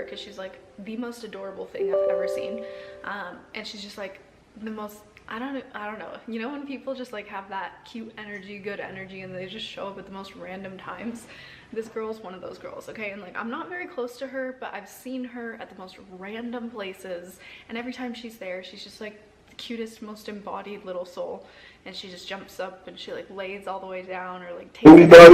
her because she's like the most adorable thing I've ever seen, and she's just like the most, I don't know, you know, when people just like have that cute energy, good energy, and they just show up at the most random times. This girl's one of those girls, okay? And like, I'm not very close to her, but I've seen her at the most random places, and every time she's there, she's just like the cutest, most embodied little soul, and she just jumps up and she like lays all the way down or like takes Boa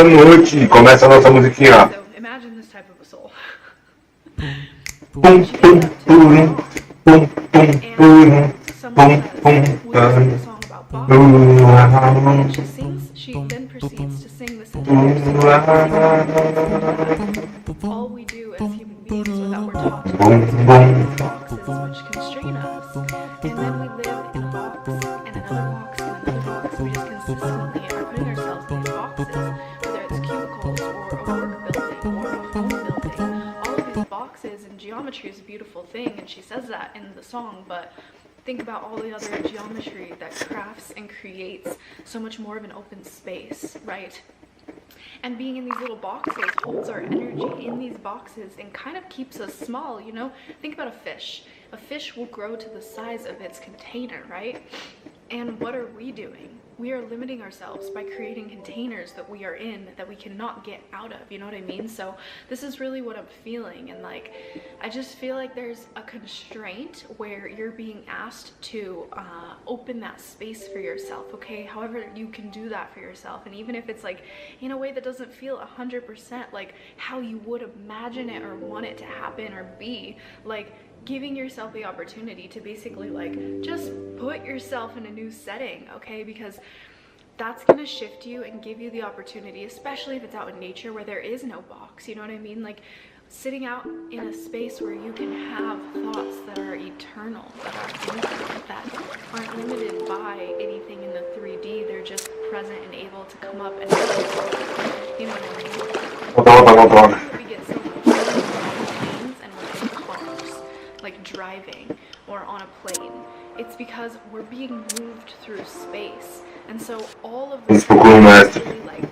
noite. Começa a nossa musiquinha. So imagine this type of a soul. Pum, She pum, gets up to pum, pum, pum, and someone pum, says, pum, we'll sing a song about boxes. And she sings, she then proceeds to sing this entire song. All we do as human beings without we're taught to do is create boxes which constrain us. And then we live in a box, and another box, and another box. We just consistently are putting ourselves in these boxes, whether it's cubicles or a work building or a home building. All of these boxes, and geometry is a beautiful thing, and she says that in the song, but think about all the other geometry that crafts and creates so much more of an open space, right? And being in these little boxes holds our energy in these boxes and kind of keeps us small, you know? Think about a fish. A fish will grow to the size of its container, right? And what are we doing? We are limiting ourselves by creating containers that we are in that we cannot get out of, you know what I mean? So this is really what I'm feeling, and like I just feel like there's a constraint where you're being asked to open that space for yourself, okay? However you can do that for yourself, and even if it's like in a way that doesn't feel 100% like how you would imagine it or want it to happen or be, like giving yourself the opportunity to basically like just put yourself in a new setting, okay? Because that's gonna shift you and give you the opportunity, especially if it's out in nature where there is no box, you know what I mean? Like sitting out in a space where you can have thoughts that are eternal, that are infinite, that aren't limited by anything in the 3D. They're just present and able to come up and you know what I mean? We get so planes and we're in cars, like driving or on a plane. It's because we're being moved through space, and so all of this really like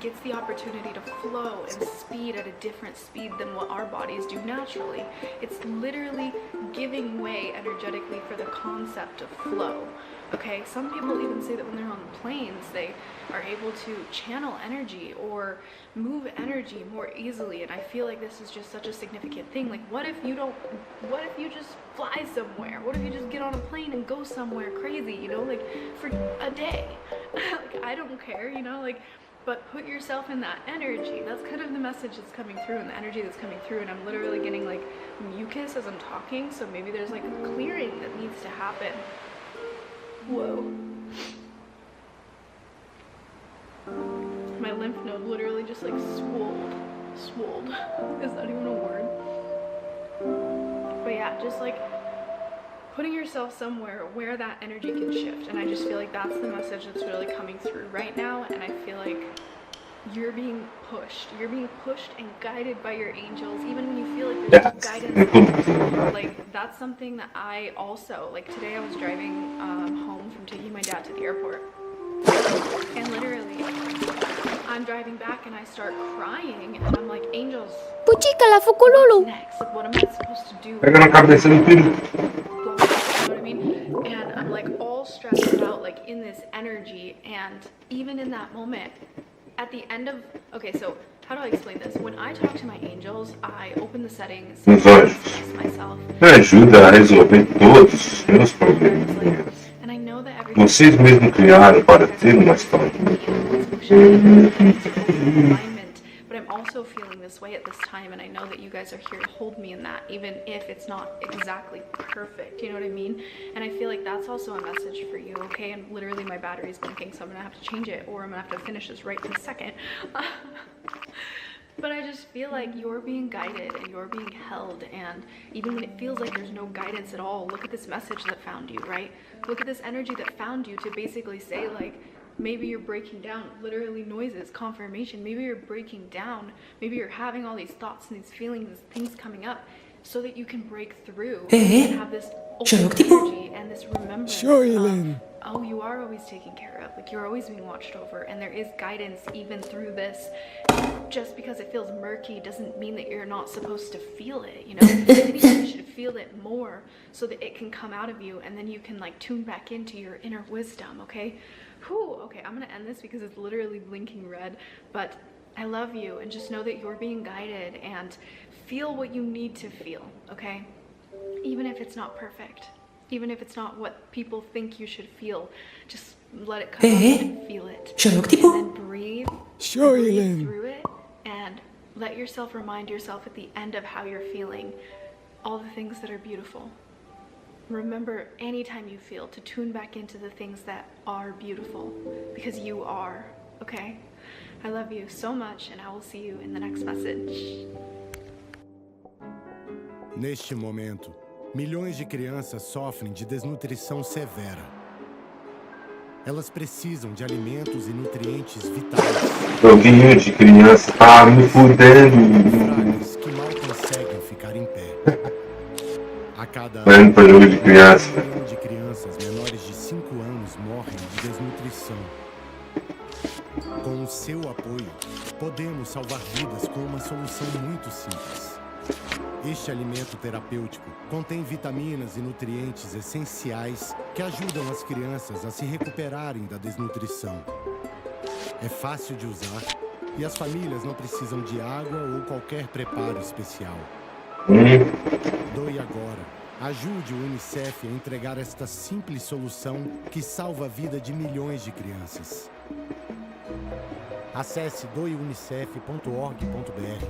gets the opportunity to flow and speed at a different speed than what our bodies do naturally. It's literally giving way energetically for the concept of flow. Okay, some people even say that when they're on the planes, they are able to channel energy or move energy more easily, and I feel like this is just such a significant thing. Like, what if you just fly somewhere? What if you just get on a plane and go somewhere crazy, you know, like for a day? Like, I don't care, you know, like, but put yourself in that energy. That's kind of the message that's coming through and the energy that's coming through, and I'm literally getting like mucus as I'm talking, so maybe there's like a clearing that needs to happen. Whoa. My lymph node literally just like swolled. Is that even a word? But yeah, just like putting yourself somewhere where that energy can shift, and I just feel like that's the message that's really coming through right now, and I feel like you're being pushed and guided by your angels, even when you feel like there's no guidance. Like, that's something that I also, like today I was driving home from taking my dad to the airport, and literally I'm driving back and I start crying, and I'm like, angels, what's next? Like, what am I supposed to do? Pega na cabeça do filho. You know what I mean? And I'm like all stressed out, like in this energy, and even in that moment, at the end of, okay, so how do I explain this? When I talk to my angels, I open the settings, myself. Me ajuda a resolver todos os meus problemas. And I know that Vocês mesmo criaram para ter uma história. But I'm also feeling this way at this time, and I know that you guys are here to hold me in that, even if it's not exactly perfect, you know what I mean? And I feel like that's also a message for you, okay? And literally my battery's blinking, so I'm gonna have to change it, or I'm gonna have to finish this right in a second. But I just feel like you're being guided and you're being held, and even when it feels like there's no guidance at all, look at this message that found you, right? Look at this energy that found you to basically say, like, maybe you're breaking down, literally noises, confirmation, maybe you're breaking down, maybe you're having all these thoughts and these feelings, things coming up, so that you can break through and have this open energy and this remembrance oh, you are always taken care of, like you're always being watched over, and there is guidance even through this. Just because it feels murky doesn't mean that you're not supposed to feel it, you know? If anything, you should feel it more so that it can come out of you, and then you can like tune back into your inner wisdom, okay? Whew, okay, I'm gonna end this because it's literally blinking red, but I love you, and just know that you're being guided, and feel what you need to feel, okay? Even if it's not perfect, even if it's not what people think you should feel, just let it come out and feel it. Şarkı And bu. then breathe Şöyle. through it, and let yourself remind yourself at the end of how you're feeling all the things that are beautiful. Remember anytime you feel to tune back into the things that are beautiful, because you are, okay? I love you so much, and I will see you in the next message. Neste momento, milhões de crianças sofrem de desnutrição severa. Elas precisam de alimentos e nutrientes vitais. Joguinho de criança tá me fudendo. Fracas que mal conseguem ficar em pé. A cada Vai indo pra jogo de criança. 1 milhão de crianças menores de 5 anos morrem de desnutrição. Com o seu apoio, podemos salvar vidas com uma solução muito simples. Este alimento terapêutico contém vitaminas e nutrientes essenciais que ajudam as crianças a se recuperarem da desnutrição. É fácil de usar e as famílias não precisam de água ou qualquer preparo especial. Doe agora. Ajude o UNICEF a entregar esta simples solução que salva a vida de milhões de crianças. Acesse doeunicef.org.br.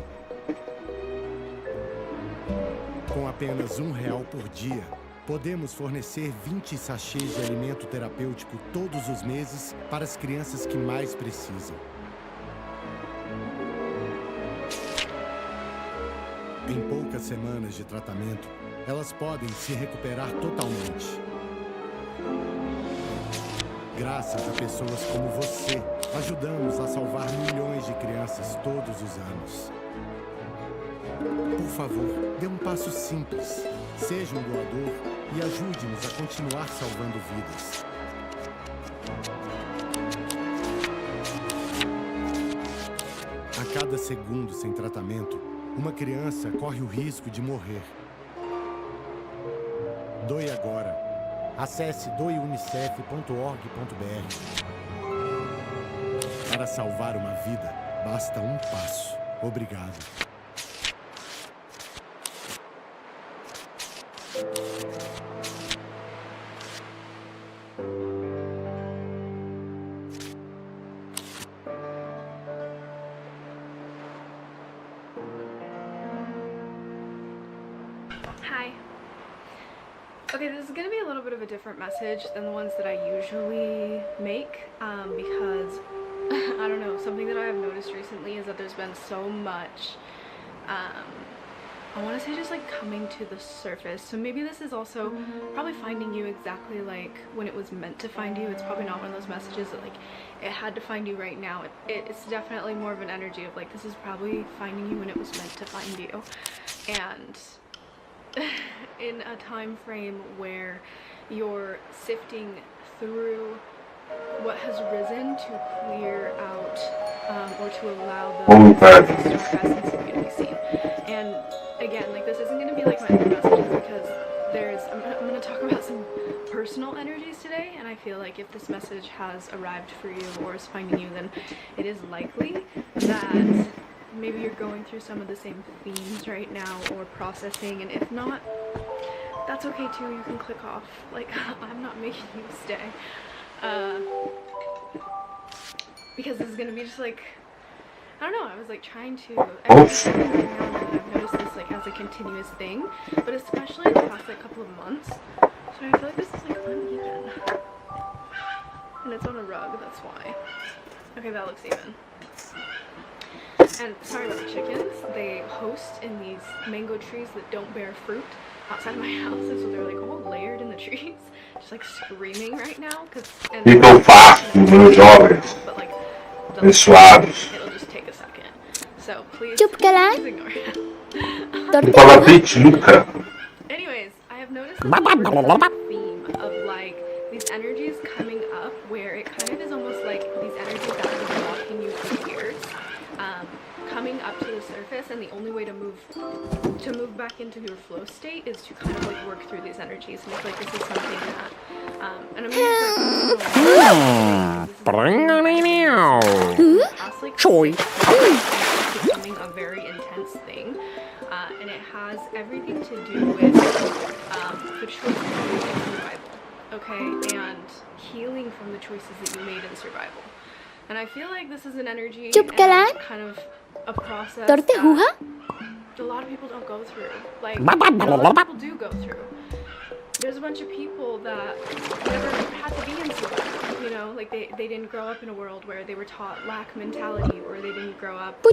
Com apenas R$1 por dia, podemos fornecer 20 sachês de alimento terapêutico todos os meses para as crianças que mais precisam. Em poucas semanas de tratamento, elas podem se recuperar totalmente. Graças a pessoas como você, ajudamos a salvar milhões de crianças todos os anos. Por favor, dê um passo simples. Seja um doador e ajude-nos a continuar salvando vidas. A cada segundo sem tratamento, uma criança corre o risco de morrer. Doe agora. Acesse doeunicef.org.br. Para salvar uma vida, basta um passo. Obrigado. Hi. Okay, this is going to be a little bit of a different message than the ones that I usually make, because, I don't know, something that I have noticed recently is that there's been so much, I want to say just like coming to the surface. So maybe this is also probably finding you exactly like when it was meant to find you. It's probably not one of those messages that like it had to find you right now. It's definitely more of an energy of like this is probably finding you when it was meant to find you. And in a time frame where you're sifting through what has risen to clear out or to allow the presence of you to be seen. And again, like this isn't going to be like my other messages because I'm going to talk about some personal energies today, and I feel like if this message has arrived for you or is finding you, then it is likely that maybe you're going through some of the same themes right now or processing, and if not, that's okay too. You can click off. Like, I'm not making you stay. Because this is going to be just like, I don't know, I was like trying to, I've noticed this like as a continuous thing, but especially in the past like couple of months, so I feel like this is like uneven, and it's on a rug, that's why. Okay, that looks even. And sorry about the chickens, they host in these mango trees that don't bear fruit outside of my house, and so they're like all layered in the trees, just like screaming right now, because Ficam fáceis, meus jovens. but like, Abençoados. it'll just take a second. So please, Chup kalan. please ignore it. Fala pituca. Anyways, I have noticed this theme of like these energies coming process, and the only way to move back into your flow state is to kind of like work through these energies. And I feel like this is something that and I'm becoming a very intense thing, and it has everything to do with the choices you made in survival, okay, and healing from the choices that you made in survival. And I feel like this is an energy and kind of a process that a lot of people don't go through. Like, a lot of people do go through. There's a bunch of people that never had to be in survival, you know, like they didn't grow up in a world where they were taught lack mentality, or they didn't grow up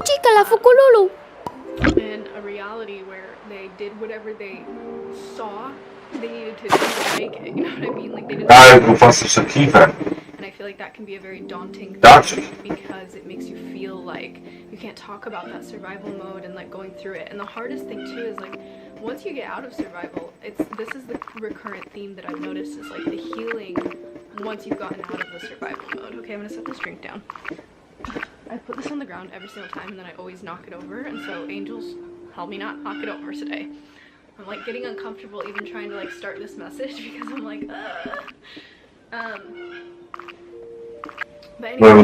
in a reality where they did whatever they saw they needed to do to make it, you know what I mean? Like, they didn't. Eu faço isso aqui, velho. And I feel like that can be a very daunting thing because it makes you feel like you can't talk about that survival mode and like going through it. And the hardest thing too is like, once you get out of survival, this is the recurrent theme that I've noticed, is like the healing once you've gotten out of the survival mode. Okay, I'm gonna set this drink down. I put this on the ground every single time, and then I always knock it over, and so angels, help me not knock it over today. I'm like getting uncomfortable even trying to like start this message because I'm like, but anyway,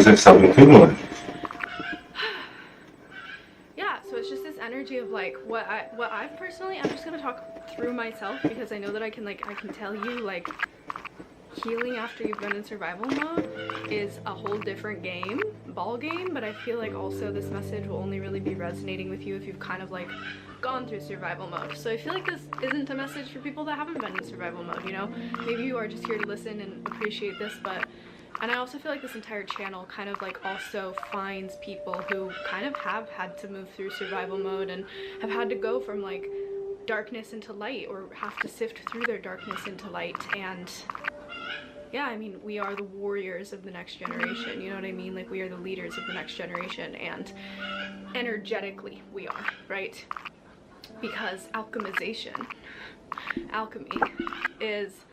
yeah, so it's just this energy of like what I've personally, I'm just gonna talk through myself because I know that I can tell you like healing after you've been in survival mode is a whole different ball game, but I feel like also this message will only really be resonating with you if you've kind of like gone through survival mode. So I feel like this isn't a message for people that haven't been in survival mode, you know? Maybe you are just here to listen and appreciate this, and I also feel like this entire channel kind of like also finds people who kind of have had to move through survival mode and have had to go from like darkness into light, or have to sift through their darkness into light. And yeah, I mean, we are the warriors of the next generation, you know what I mean? Like, we are the leaders of the next generation, and energetically we are, right? Because alchemy is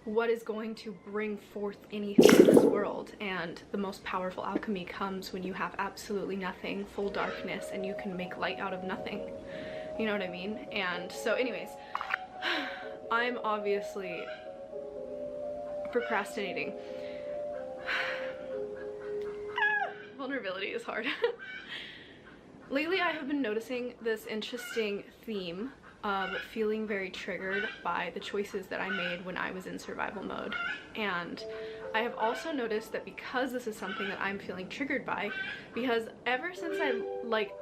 what is going to bring forth anything in this world, and the most powerful alchemy comes when you have absolutely nothing, full darkness, and you can make light out of nothing, you know what I mean? And so anyways, I'm obviously procrastinating. Vulnerability is hard. Lately I have been noticing this interesting theme of feeling very triggered by the choices that I made when I was in survival mode. And I have also noticed that because this is something that I'm feeling triggered by, because ever since I like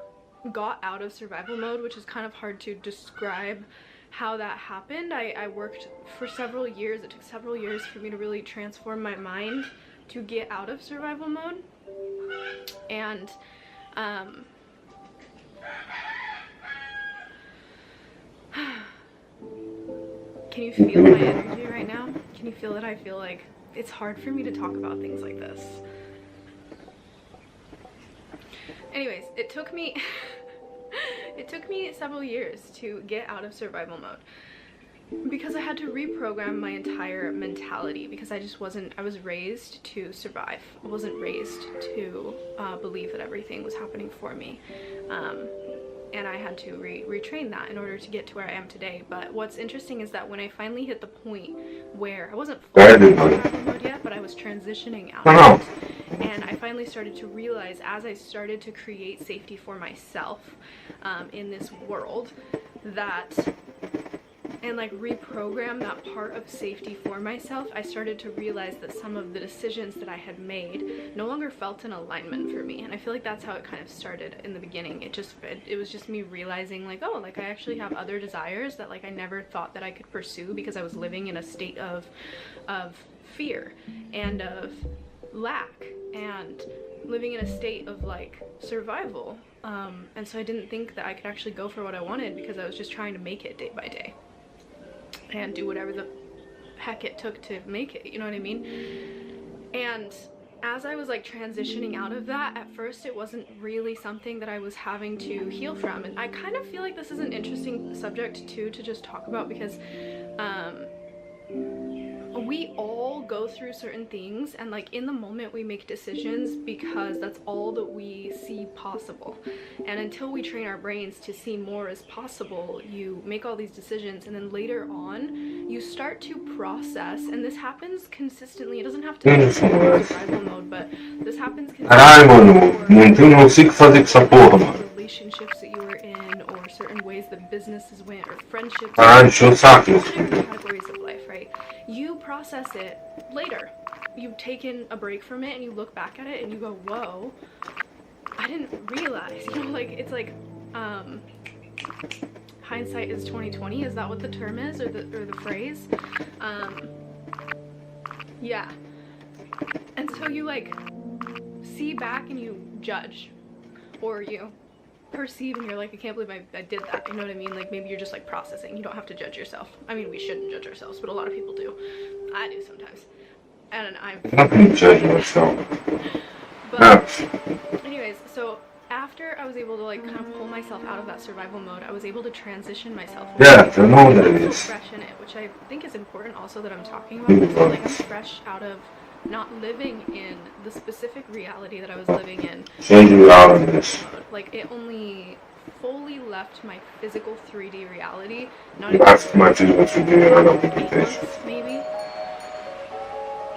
got out of survival mode, which is kind of hard to describe how that happened, I worked for several years. It took several years for me to really transform my mind to get out of survival mode. And can you feel my energy right now? Can you feel that I feel like it's hard for me to talk about things like this? Anyways, it took me several years to get out of survival mode because I had to reprogram my entire mentality, because I was raised to survive. I wasn't raised to believe that everything was happening for me. And I had to retrain that in order to get to where I am today. But what's interesting is that when I finally hit the point where I wasn't fully in survival mode yet, but I was transitioning out of it, and I finally started to realize, as I started to create safety for myself in this world, and like reprogram that part of safety for myself, I started to realize that some of the decisions that I had made no longer felt in alignment for me. And I feel like that's how it kind of started in the beginning. It was just me realizing like, oh, like I actually have other desires that like I never thought that I could pursue, because I was living in a state of fear and of lack and living in a state of like survival. And so I didn't think that I could actually go for what I wanted, because I was just trying to make it day by day and do whatever the heck it took to make it, you know what I mean? And as I was like transitioning out of that, at first it wasn't really something that I was having to heal from. And I kind of feel like this is an interesting subject too to just talk about, because we all go through certain things, and like in the moment we make decisions because that's all that we see possible. And until we train our brains to see more as possible, you make all these decisions, and then later on you start to process, and this happens consistently. It doesn't have to be in survival mode, but this happens Caralho, mano, consistently não sei o que fazer com essa porra, mano. relationships that you were in, or certain ways that businesses went, or friendships, Caralho, encheu o saco. different categories of life, right? You process it later. You've taken a break from it and you look back at it and you go, whoa, I didn't realize, you know, like, it's like, hindsight is 20/20. Is that what the term is, or the phrase? Yeah. And so you like see back and you judge, or you perceive and you're like, I can't believe I did that, you know what I mean? Like, maybe you're just like processing. You don't have to judge yourself. I mean, we shouldn't judge ourselves, but a lot of people do. I do sometimes, and I'm Not me judging myself. but anyways, so after I was able to like kind of pull myself out of that survival mode, I was able to transition myself. Yeah, I know what that I'm is. so fresh in it, which I think is important also that I'm talking about this. Like, I'm fresh out of not living in the specific reality that I was living in. Change realities. Like, it only fully left my physical 3D reality. Not Left my physical 3D, I don't like 8 think it is. months, maybe.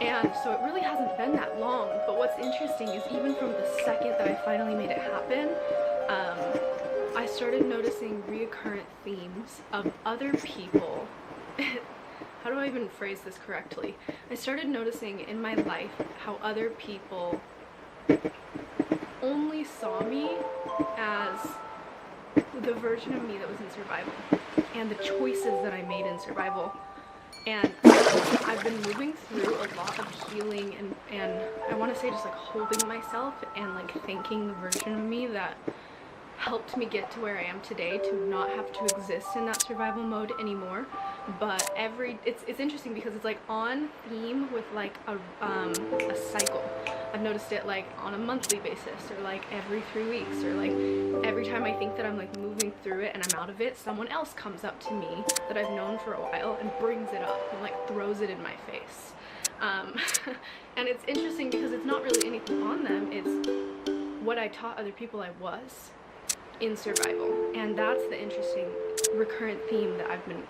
And so it really hasn't been that long. But what's interesting is even from the second that I finally made it happen, I started noticing reoccurrent themes of other people. How do I even phrase this correctly? I started noticing in my life how other people only saw me as the version of me that was in survival, and the choices that I made in survival. And I've been moving through a lot of healing, and I want to say just like holding myself and like thanking the version of me that helped me get to where I am today, to not have to exist in that survival mode anymore. But it's interesting because it's like on theme with like a cycle. I've noticed it like on a monthly basis, or like every 3 weeks, or like every time I think that I'm like moving through it and I'm out of it, someone else comes up to me that I've known for a while and brings it up and like throws it in my face. And it's interesting because it's not really anything on them, it's what I taught other people I was in survival. And that's the interesting recurrent theme that I've been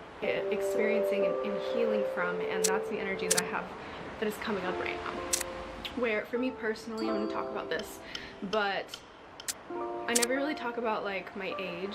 experiencing and healing from, and that's the energy that I have that is coming up right now. Where for me personally, I'm going to talk about this, but I never really talk about like my age